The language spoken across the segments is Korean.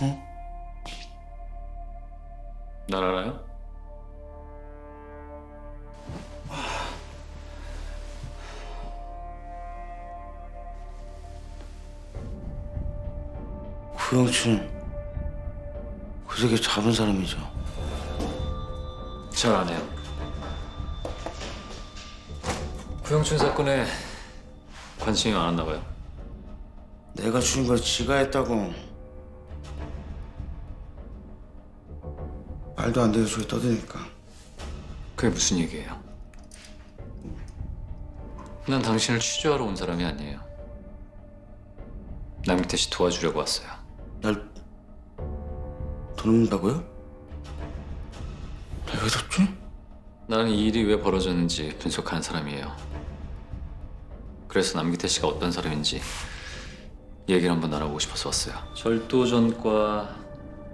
어? 날 알아요? 구영춘 그 새끼 잡은 사람이죠. 잘 안 해요. 구영춘 사건에 관심이 많았나 봐요. 내가 죽인 걸 지가 했다고 말도 안 되는 소리 떠드니까. 그게 무슨 얘기예요? 난 당신을 취조하러 온 사람이 아니에요. 남기태 씨 도와주려고 왔어요. 날 돕는다고요? 내가 왜 돕지? 나는 이 일이 왜 벌어졌는지 분석하는 사람이에요. 그래서 남기태 씨가 어떤 사람인지 얘기를 한번 알아보고 싶어서 왔어요. 절도 전과,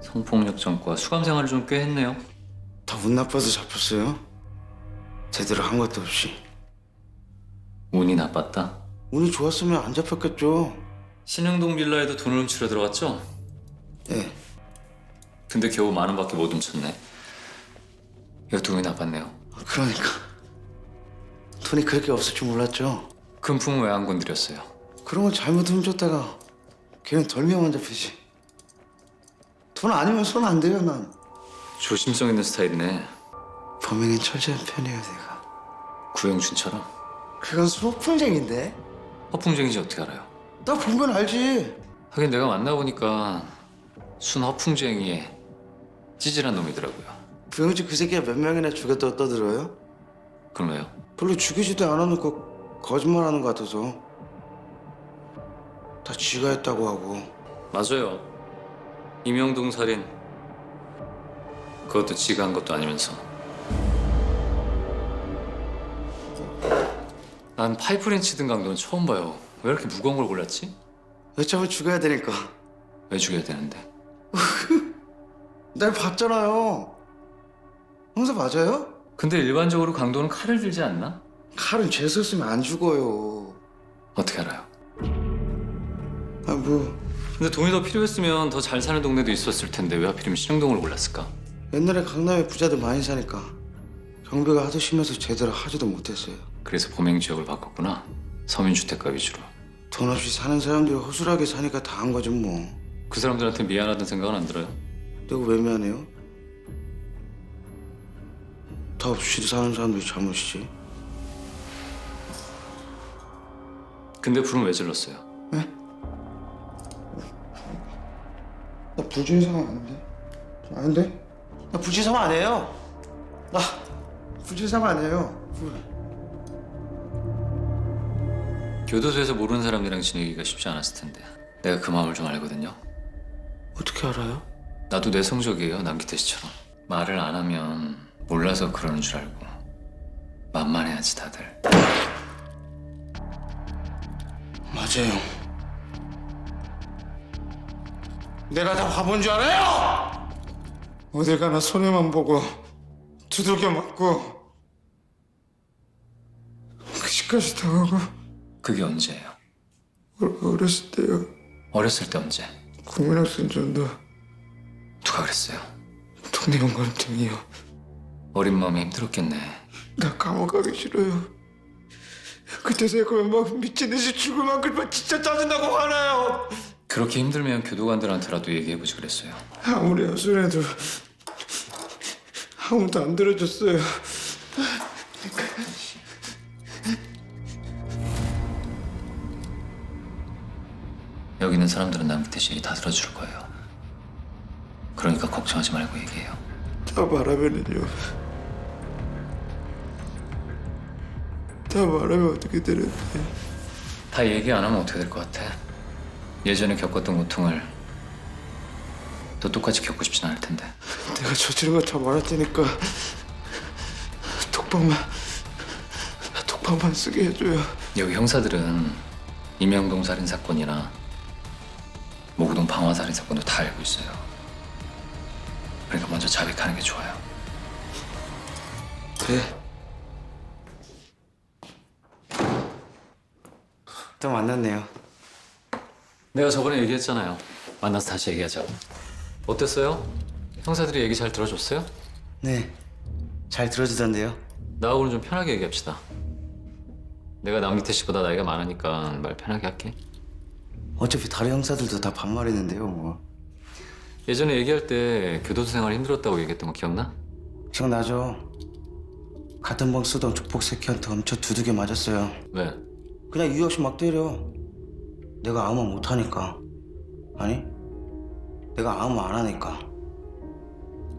성폭력 전과, 수감 생활을 좀 꽤 했네요. 다 운 나빠서 잡혔어요. 제대로 한 것도 없이. 운이 나빴다. 운이 좋았으면 안 잡혔겠죠. 신영동 빌라에도 돈을 훔치려 들어갔죠? 네. 근데 겨우 10,000원밖에 못 훔쳤네. 이것도 운이 나빴네요. 그러니까 돈이 그렇게 없을 줄 몰랐죠. 금품은 왜 안 건드렸어요? 그런 걸 잘못 훔쳤다가 걔는 덜미만 잡히지. 돈 아니면 손 안 대요 난. 조심성 있는 스타일이네. 범행엔 철저한 편이에요 내가. 구영춘처럼. 그건 소풍쟁인데. 허풍쟁이지 어떻게 알아요? 나 보면 알지. 하긴 내가 만나보니까 순 허풍쟁이에 찌질한 놈이더라고요. 부영지 그 새끼가 몇 명이나 죽였다고 떠들어요? 그럼 왜요? 별로 죽이지도 않아놓고 거짓말하는 것 같아서. 다 지가 했다고 하고. 맞아요. 임영동 살인. 그것도 지가 한 것도 아니면서. 난 파이프린 치든 강도는 처음 봐요. 왜 이렇게 무거운 걸 골랐지? 여차하면 죽여야 되니까. 왜 죽여야 되는데? 날 봤잖아요. 형사 맞아요? 근데 일반적으로 강도는 칼을 들지 않나? 칼은 죄 썼으면 안 죽어요. 어떻게 알아요? 아 뭐 근데 돈이 더 필요했으면 더 잘 사는 동네도 있었을 텐데 왜 하필이면 신영동을 골랐을까? 옛날에 강남에 부자들 많이 사니까 경비가 하도 심해서 제대로 하지도 못했어요. 그래서 범행 지역을 바꿨구나. 서민주택가 위주로. 돈 없이 사는 사람들이 허술하게 사니까 다 한 거지 뭐. 그 사람들한테 미안하다는 생각은 안 들어요? 내가 왜 미안해요? 다 없이 사는 사람들이 잘못이지. 근데 불은 왜 질렀어요? 나 불주의사만 아닌데? 아닌데? 나 불주의사만 아니에요. 나 불주의사만 아니에요. 교도소에서 모르는 사람들이랑 지내기가 쉽지 않았을 텐데 내가 그 마음을 좀 알거든요. 어떻게 알아요? 나도 내성적이에요, 남기태 씨처럼. 말을 안 하면 몰라서 그러는 줄 알고 만만해하지 다들. 맞아요. 내가 다 바본 줄 알아요? 어딜 가나 손해만 보고 두들겨 맞고 그 집까지 당하고. 그게 언제예요? 어렸을 때요. 어렸을 때 언제? 국민학생 전도 누가 그랬어요? 동네 영감탱이요. 어린 마음에 힘들었겠네. 나 감옥 가기 싫어요. 그때 생각하면 막 미친 듯이 죽을 만큼 진짜 짜증나고 화나요. 그렇게 힘들면 교도관들한테라도 얘기해보지 그랬어요. 아무리 하소연해도 아무도 안 들어줬어요. 여기 있는 사람들은 남기태 씨 얘기 다 들어줄 거예요. 그러니까 걱정하지 말고 얘기해요. 다 말하면은요. 다 말하면 어떻게 되는데. 다 얘기 안 하면 어떻게 될 것 같아? 예전에 겪었던 고통을 또 똑같이 겪고 싶진 않을 텐데. 내가 저지른 거 다 말할 테니까 독방만 쓰게 해줘요. 여기 형사들은 임영동 살인 사건이나 모구동 방화 살인 사건도 다 알고 있어요. 그러니까 먼저 자백하는 게 좋아요. 네. 또 만났네요. 내가 저번에 얘기했잖아요. 만나서 다시 얘기하자고. 어땠어요? 형사들이 얘기 잘 들어줬어요? 네, 잘 들어주던데요. 나하고는 좀 편하게 얘기합시다. 내가 남기태 씨보다 나이가 많으니까 말 편하게 할게. 어차피 다른 형사들도 다 반말했는데요, 뭐. 예전에 얘기할 때 교도소 생활 힘들었다고 얘기했던 거 기억나? 기억나죠? 같은 방 쓰던 족복 새끼한테 엄청 두들겨 맞았어요. 왜? 그냥 이유 없이 막 때려. 내가 아무 말 못하니까. 아니, 내가 아무 말 안 하니까.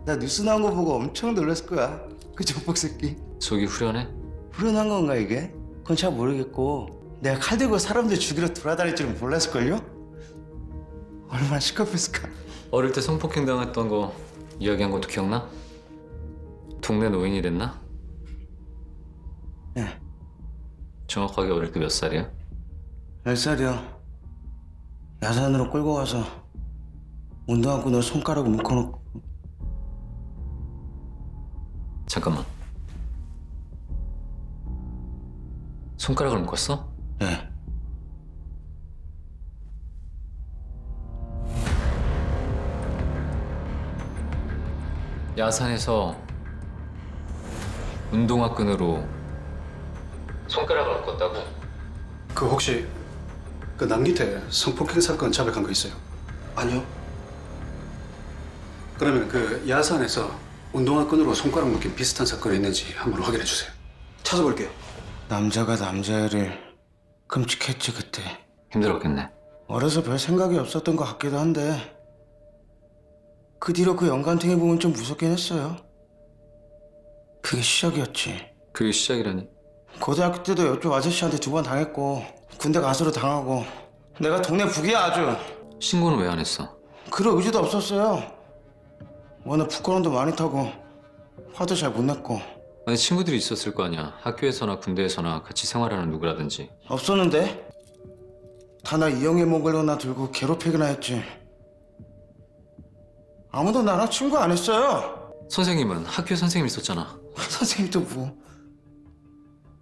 나 뉴스 나온 거 보고 엄청 놀랐을 거야. 그 족복 새끼. 속이 후련해? 불안한 건가 이게? 그건 잘 모르겠고 내가 칼 들고 사람들 죽이러 돌아다닐 줄은 몰랐을걸요? 얼마나 시끄럽했을까? 어릴 때 성폭행 당했던 거 이야기한 것도 기억나? 동네 노인이 됐나? 네, 정확하게 어릴 때 몇 살이야? 10살이요. 야산으로 끌고 가서 운동화끈으로 손가락을 묶어놓고. 잠깐만. 손가락을 묶었어? 네. 야산에서 운동화 끈으로 손가락을 묶었다고? 그 혹시 그 남기태 성폭행 사건 자백한 거 있어요? 아니요. 그러면 그 야산에서 운동화 끈으로 손가락 묶인 비슷한 사건이 있는지 한번 확인해 주세요. 찾아볼게요. 남자가 남자애를 끔찍했지 그때. 힘들었겠네. 어려서 별 생각이 없었던 것 같기도 한데 그 뒤로 그 영감탱이 보면 좀 무섭긴 했어요. 그게 시작이었지. 그게 시작이라니? 고등학교 때도 이쪽 아저씨한테 2번 당했고 군대 가서도 당하고 내가 동네 북이야 아주. 신고는 왜 안 했어? 그럴 의지도 없었어요. 워낙 부끄러움도 많이 타고 화도 잘 못 냈고. 아니 친구들이 있었을 거 아니야. 학교에서나 군대에서나 같이 생활하는 누구라든지. 없었는데 다 나 이영애 먹으려나 들고 괴롭히기나 했지. 아무도 나랑 친구 안 했어요. 선생님은 학교 선생님 있었잖아. 선생님도 뭐.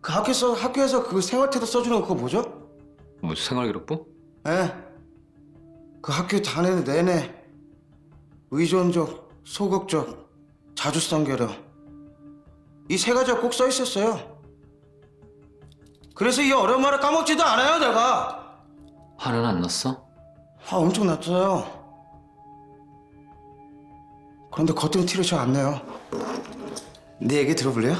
그 학교에서 그 생활태도 써주는 거 그거 뭐죠? 뭐 생활기록부? 예. 그 학교 다니는 내내 의존적, 소극적, 자주성 결여 이 3가지가 꼭 써 있었어요. 그래서 이 어려운 말을 까먹지도 않아요 내가. 화는 안 났어? 화 엄청 났어요. 그런데 겉으로 티를 잘 안 내요. 네 얘기 들어볼래요?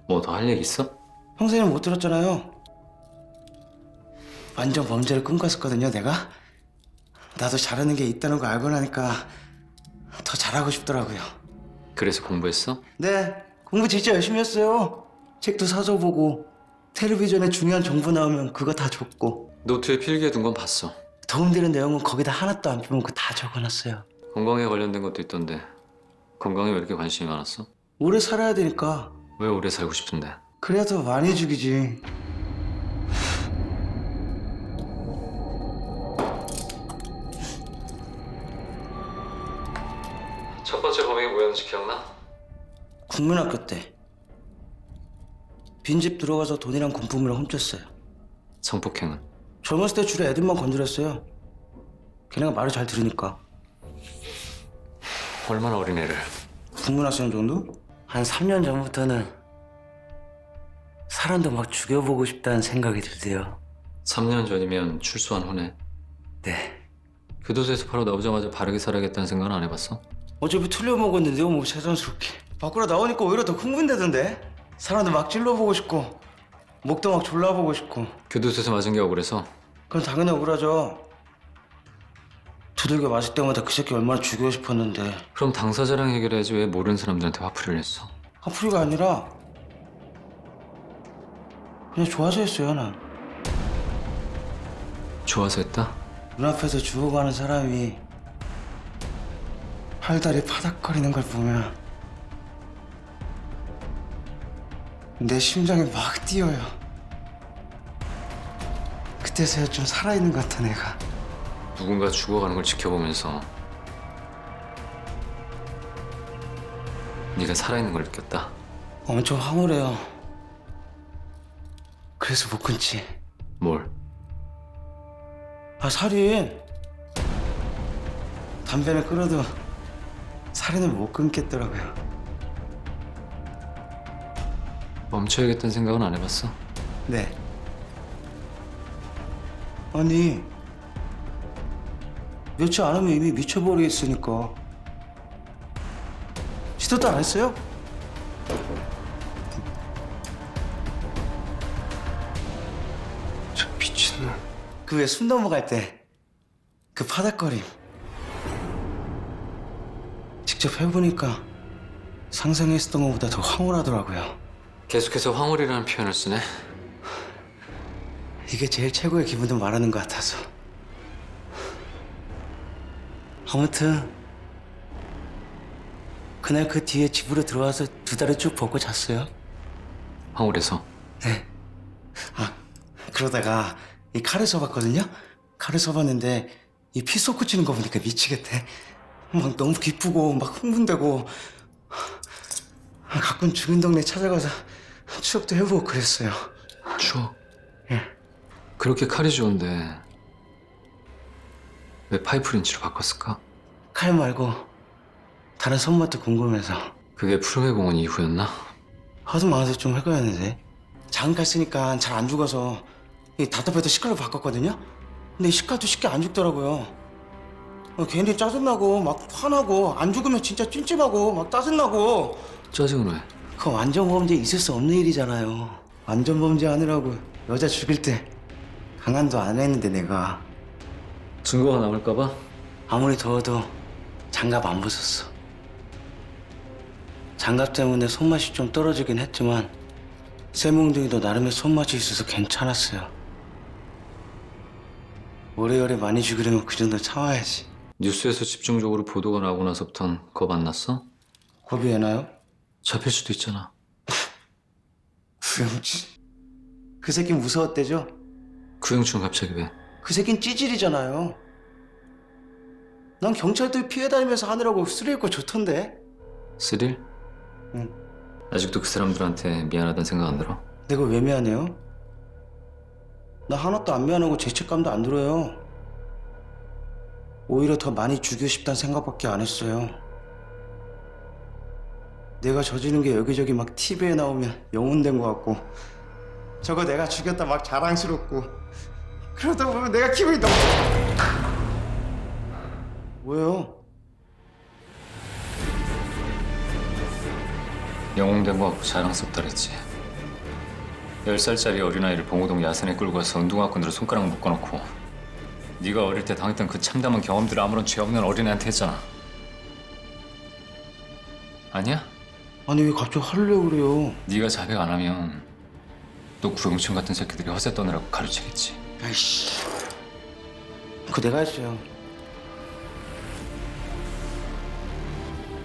뭐 더 할 얘기 있어? 형사님 못 들었잖아요. 완전 범죄를 꿈꿨었거든요 내가. 나도 잘하는 게 있다는 거 알고 나니까 더 잘하고 싶더라고요. 그래서 공부했어? 네, 공부 진짜 열심히 했어요. 책도 사서 보고 텔레비전에 중요한 정보 나오면 그거 다 적고 노트에 필기해 둔 건 봤어. 도움되는 내용은 거기다 하나도 안 빼먹고 다 적어놨어요. 건강에 관련된 것도 있던데 건강에 왜 이렇게 관심이 많았어? 오래 살아야 되니까. 왜 오래 살고 싶은데? 그래야 더 많이 죽이지. 첫 번째 범행이 뭐였는지 기억나? 국민학교 때 빈집 들어가서 돈이랑 공품을 훔쳤어요. 성폭행은? 젊었을 때 주로 애들만 건드렸어요. 걔네가 말을 잘 들으니까. 얼마나 어린 애를? 국문학생 정도? 한 3년 전부터는 사람도 막 죽여보고 싶다는 생각이 들대요. 3년 전이면 출소한 후네. 네. 교도소에서 바로 나오자마자 바르게 살아야겠다는 생각은 안 해봤어? 어차피 틀려먹었는데요 뭐 세상스럽게. 밖으로 나오니까 오히려 더 흥분되던데. 사람들 막 찔러보고 싶고 목도 막 졸라보고 싶고. 교도소에서 맞은 게 억울해서? 그건 당연히 억울하죠. 두들겨 맞을 때마다 그 새끼 얼마나 죽이고 싶었는데. 그럼 당사자랑 해결해야지 왜 모르는 사람들한테 화풀이를 했어? 화풀이가 아니라 그냥 좋아서 했어요 난. 좋아서 했다? 눈앞에서 죽어가는 사람이 팔다리 파닥거리는 걸 보면 내 심장이 막 뛰어요. 그때서야 좀 살아있는 것 같아 내가. 누군가 죽어가는 걸 지켜보면서 네가 살아있는 걸 느꼈다. 엄청 황홀해요. 그래서 못 끊지. 뭘? 살인 담배를 끊어도 살인을 못 끊겠더라고요. 멈춰야겠다는 생각은 안 해봤어? 네. 아니, 며칠 안 하면 이미 미쳐버리겠으니까. 시도도 안 했어요? 저 미친놈. 그 왜 숨 넘어갈 때 그 파닥거림 직접 해보니까 상상했었던 것보다 더 황홀하더라고요. 계속해서 황홀이라는 표현을 쓰네. 이게 제일 최고의 기분을 말하는 것 같아서. 아무튼 그날 그 뒤에 집으로 들어와서 두 다리 쭉 벗고 잤어요. 황홀해서? 네. 아, 그러다가 이 칼을 써봤거든요? 칼을 써봤는데 이 피 쏟고 치는 거 보니까 미치겠대. 막 너무 기쁘고 막 흥분되고 가끔 죽은 동네 찾아가서 추억도 해보고 그랬어요. 추억? 예. 그렇게 칼이 좋은데 왜 파이프린치로 바꿨을까? 칼 말고 다른 손맛도 궁금해서. 그게 푸르메 공원 이후였나? 하도 많아서 좀 헷갈렸는데 장칼 쓰니까 잘 안 죽어서 이 답답해서 식칼로 바꿨거든요? 근데 이 식칼도 쉽게 안 죽더라고요. 괜히 짜증나고 막 화나고 안 죽으면 진짜 찜찜하고 막 짜증나고. 짜증은 왜? 그거 완전 범죄 있을 수 없는 일이잖아요. 완전 범죄 하느라고 여자 죽일 때 강간도 안 했는데 내가 증거가 남을까봐? 아무리 더워도 장갑 안 벗었어. 장갑 때문에 손맛이 좀 떨어지긴 했지만 쇠몽둥이도 나름의 손맛이 있어서 괜찮았어요. 오래오래 많이 죽이려면 그 정도 참아야지. 뉴스에서 집중적으로 보도가 나오고 나서부턴 겁 안 났어? 겁이 왜 나요? 잡힐 수도 있잖아. 구영준. 그 새끼 무서웠대죠? 구영춘 갑자기 왜? 그 새끼는 찌질이잖아요. 난 경찰들 피해 다니면서 하느라고 스릴거 좋던데. 스릴? 응. 아직도 그 사람들한테 미안하다는 생각 안 들어? 내가 왜 미안해요? 나 하나도 안 미안하고 죄책감도 안 들어요. 오히려 더 많이 죽이고 싶다는 생각밖에 안 했어요. 내가 저지른 게 여기저기 막 TV에 나오면 영웅된 것 같고 저거 내가 죽였다 막 자랑스럽고 그러다 보면 내가 기분이 너무... 뭐예요? 영웅된 거 같고 자랑스럽다 그랬지. 10살짜리 어린아이를 봉호동 야산에 끌고 가서 운동화끈으로 손가락 묶어놓고 네가 어릴 때 당했던 그 참담한 경험들을 아무런 죄 없는 어린애한테 했잖아. 아니야? 아니 왜 갑자기 화를 내고 그래요? 네가 자백 안 하면 또 구영춘 같은 새끼들이 허세 떠느라고 가르치겠지. 아이씨, 그거 내가 했어요.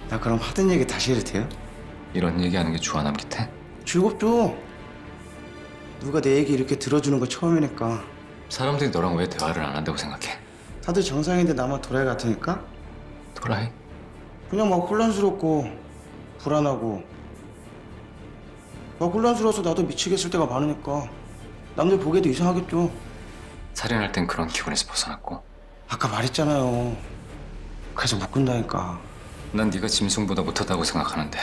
나 그럼 하던 얘기 다시 해도 돼요? 이런 얘기하는 게 좋아 남기태? 즐겁죠. 누가 내 얘기 이렇게 들어주는 거 처음이니까. 사람들이 너랑 왜 대화를 안 한다고 생각해? 다들 정상인데 나만 도라이 같으니까? 도라이? 그냥 막 혼란스럽고 불안하고 막 혼란스러워서 나도 미치겠을 때가 많으니까 남들 보기에도 이상하겠죠. 살인할 땐 그런 기분에서 벗어났고 아까 말했잖아요. 그래서 못 끈다니까. 난 네가 짐승보다 못하다고 생각하는데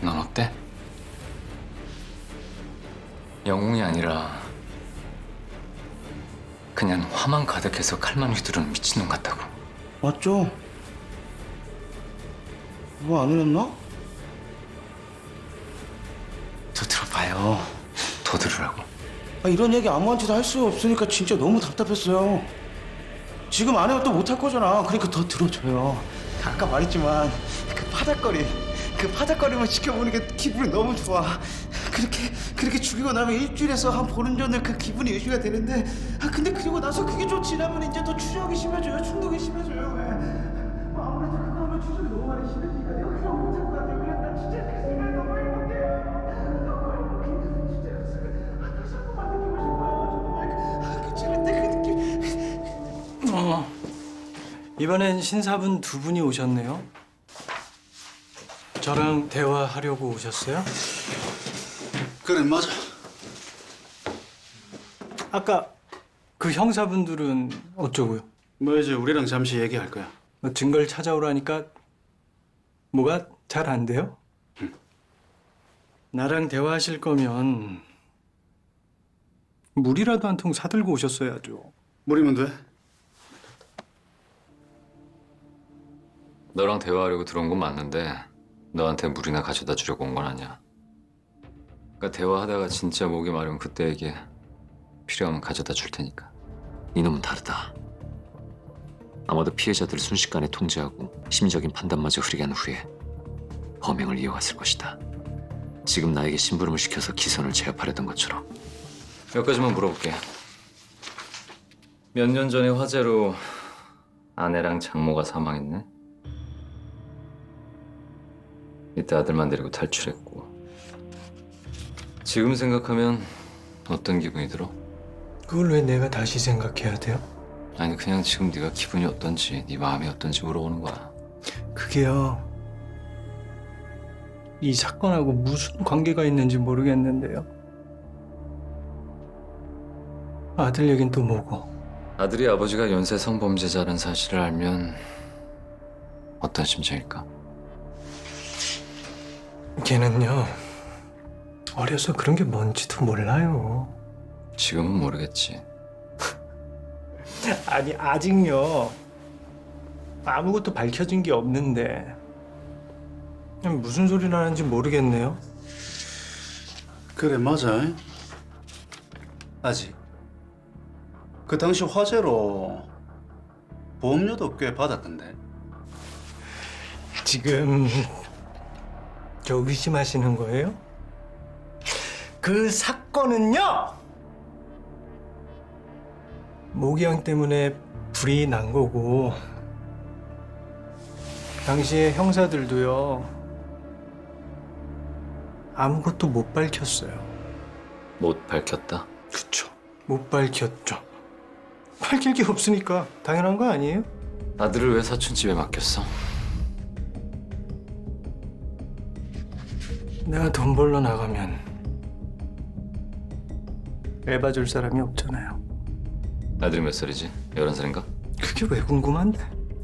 넌 어때? 영웅이 아니라 그냥 화만 가득해서 칼만 휘두르는 미친놈 같다고. 맞죠? 뭐 안 울었나? 더 들어봐요. 더 들으라고. 이런 얘기 아무한테도 할 수 없으니까 진짜 너무 답답했어요. 지금 안 해도 또 못 할 거잖아. 그러니까 더 들어줘요. 아까 말했지만 그 파닥거림을 지켜보는 게 기분이 너무 좋아. 그렇게 죽이고 나면 일주일에서 한 보름 전에 그 기분이 유지가 되는데 근데 그리고 나서 그게 좀 지나면 이제 또 추적이 심해져요. 충동이 심해져요. 왜? 아무래도 그거 하면 추적이 너무 많이 심해지니까 내가 그냥 못할 것 같아요. 그냥 나 진짜 그 순간 너무 행복해요. 너무 행복해. 진짜 그 순간 다시 한 번만 느끼고 싶어요. 정말 그 찍을 때 그 느낌. 이번엔 신사분 두 분이 오셨네요. 저랑 대화하려고 오셨어요? 그래 맞아. 아까 그 형사분들은 어쩌고요? 뭐 이제 우리랑 잠시 얘기할 거야. 뭐 증거를 찾아오라니까 뭐가 잘 안 돼요? 나랑 대화하실 거면 물이라도 한 통 사들고 오셨어야죠. 물이면 돼? 너랑 대화하려고 들어온 건 맞는데 너한테 물이나 가져다 주려고 온 건 아니야. 그러니까 대화하다가 진짜 목이 마르면 그때 얘기해. 필요하면 가져다 줄 테니까. 이놈은 다르다. 아마도 피해자들을 순식간에 통제하고 심리적인 판단마저 흐리게 한 후에 범행을 이어갔을 것이다. 지금 나에게 심부름을 시켜서 기선을 제압하려던 것처럼. 몇 가지만 물어볼게. 몇 년 전에 화재로 아내랑 장모가 사망했네. 이때 아들만 데리고 탈출했고. 지금 생각하면 어떤 기분이 들어? 그걸 왜 내가 다시 생각해야 돼요? 아니 그냥 지금 네가 기분이 어떤지 네 마음이 어떤지 물어보는 거야. 그게요. 이 사건하고 무슨 관계가 있는지 모르겠는데요. 아들 얘긴 또 뭐고? 아들이 아버지가 연쇄 성범죄자라는 사실을 알면 어떤 심정일까? 걔는요. 어려서 그런 게 뭔지도 몰라요. 지금은 모르겠지. 아니 아직요. 아무것도 밝혀진 게 없는데 무슨 소리를 하는지 모르겠네요. 그래 맞아. 아직. 그 당시 화재로 보험료도 꽤 받았던데. 지금 저 의심하시는 거예요? 그 사건은요. 모기향 때문에 불이 난 거고 당시에 형사들도요. 아무것도 못 밝혔어요. 못 밝혔다? 그쵸. 못 밝혔죠. 밝힐 게 없으니까 당연한 거 아니에요? 아들을 왜 사촌 집에 맡겼어? 내가 돈 벌러 나가면 애 봐줄 사람이 없잖아요. 아들이 몇 살이지? 11살인가? 그게 왜 궁금한데?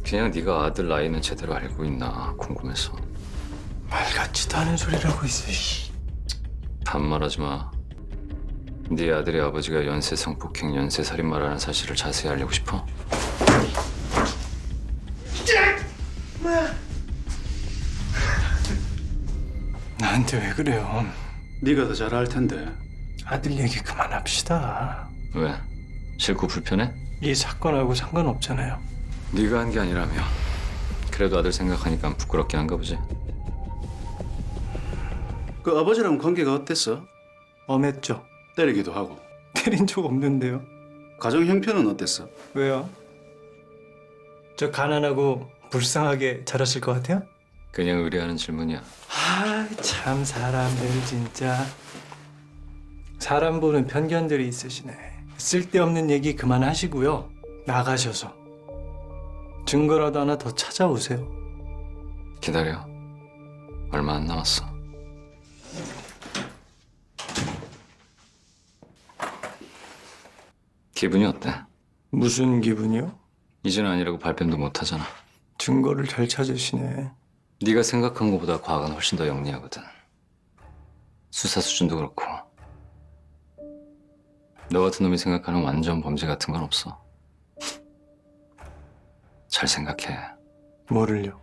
그냥 네가 아들 나이는 제대로 알고 있나 궁금해서. 말 같지도 않은 소리라고 있어. 씨. 반말하지 마. 네 아들의 아버지가 연쇄 성폭행, 연쇄 살인마라는 사실을 자세히 알고 싶어? 나한테 왜 그래요? 네가 더 잘 알 텐데. 아들 얘기 그만합시다. 왜? 싫고 불편해? 이 사건하고 상관없잖아요. 네가 한 게 아니라며. 그래도 아들 생각하니까 부끄럽긴 한가 보지. 그 아버지랑 관계가 어땠어? 엄했죠. 때리기도 하고. 때린 적 없는데요. 가정 형편은 어땠어? 왜요? 저 가난하고 불쌍하게 자랐을 것 같아요? 그냥 의뢰하는 질문이야. 참 사람들 진짜. 사람 보는 편견들이 있으시네. 쓸데없는 얘기 그만하시고요. 나가셔서 증거라도 하나 더 찾아오세요. 기다려. 얼마 안 남았어. 기분이 어때? 무슨 기분이요? 이제는 아니라고 발뺌도 못 하잖아. 증거를 잘 찾으시네. 네가 생각한 것보다 과학은 훨씬 더 영리하거든. 수사 수준도 그렇고. 너 같은 놈이 생각하는 완전 범죄 같은 건 없어. 잘 생각해. 뭐를요?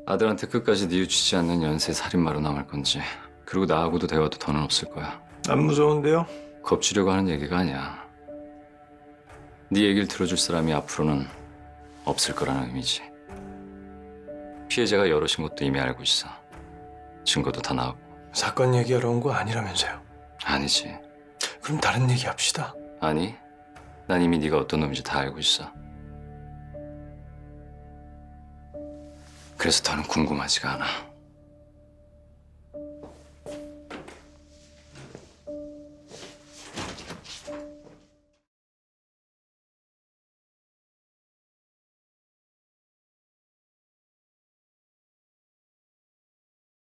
아들한테 끝까지 뉘우치지 않는 연쇄 살인마로 남을 건지, 그리고 나하고도 대화도 더는 없을 거야. 안 무서운데요? 겁주려고 하는 얘기가 아니야. 네 얘기를 들어줄 사람이 앞으로는 없을 거라는 의미지. 피해자가 여럿인 것도 이미 알고 있어. 증거도 다 나오고. 사건 얘기하러 온 거 아니라면서요. 아니지. 그럼 다른 얘기 합시다. 아니, 난 이미 네가 어떤 놈인지 다 알고 있어. 그래서 더는 궁금하지가 않아.